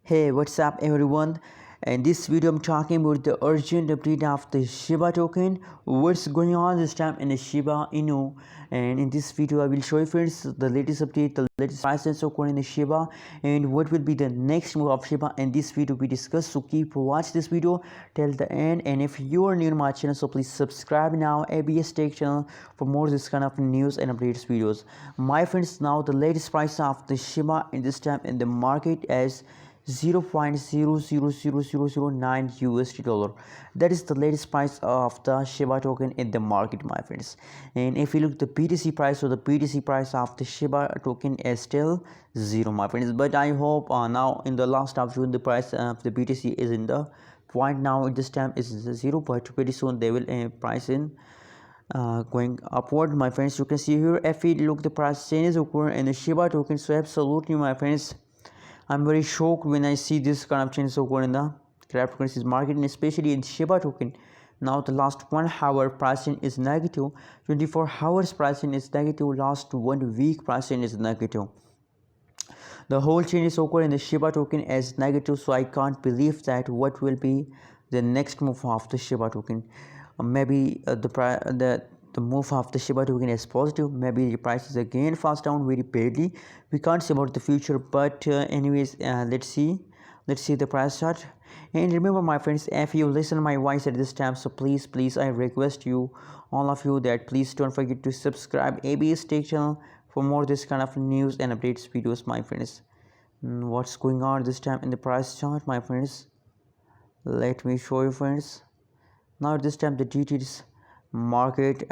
Hey, what's up everyone? In this video I'm talking about the urgent update of the Shiba token. What's going on this time in the Shiba Inu, and in this video I will show you friends the latest update, the latest price and so on in the Shiba, and what will be the next move of Shiba. In this video we discuss, so keep watch this video till the end. And if you are new to my channel, so please subscribe now, ABS Tech channel, for more this kind of news and updates videos. My friends, now the latest price of the Shiba in this time in the market is 0.000009 USD dollar. That is the latest price of the Shiba token in the market, my friends. And if you look at the BTC price, so the BTC price of the Shiba token is still zero, my friends. But I hope now in the last of June the price of the BTC is in the point now at this time is zero, but pretty soon they will price in going upward, my friends. You can see here if we look the price changes occur in the Shiba token. So absolutely, my friends, I'm very shocked when I see this kind of changes occur in the cryptocurrencies market, and especially in Shiba token. Now the last 1 hour pricing is negative, 24 hours pricing is negative, last 1 week pricing is negative. The whole changes occur in the Shiba token as negative, so I can't believe that what will be the next move of the Shiba token. Maybe the move of the Shiba token is positive, maybe the prices again falls down very badly. We can't say about the future, but anyways, let's see the price chart. And remember, my friends, if you listen my voice at this time, so please I request you, all of you, that please don't forget to subscribe ABS Tech channel for more this kind of news and updates videos, my friends. What's going on this time in the price chart, my friends? Let me show you, friends. Now this time the details market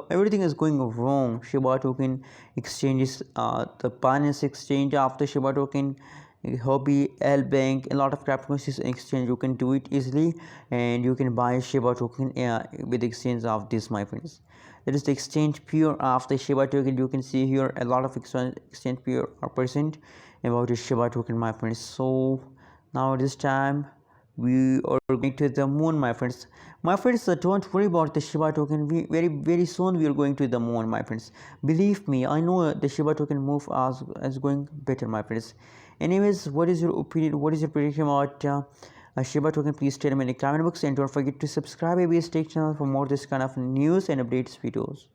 everything is going wrong. Shiba token exchanges, the Binance exchange of the Shiba token, Hobby, L Bank, a lot of cryptocurrencies exchange, you can do it easily, and you can buy Shiba token with exchange of this, my friends. That is the exchange pure of the Shiba token. You can see here a lot of exchange pure percent about the Shiba token, my friends. So now this time we are going to the moon, my friends. Don't worry about the Shiba token. We very soon we are going to the moon, my friends. Believe me, I know the Shiba token move as going better, my friends. Anyways, what is your opinion, what is your prediction about Shiba token? Please tell me in the comment box, and don't forget to subscribe ABS Tech channel for more this kind of news and updates videos.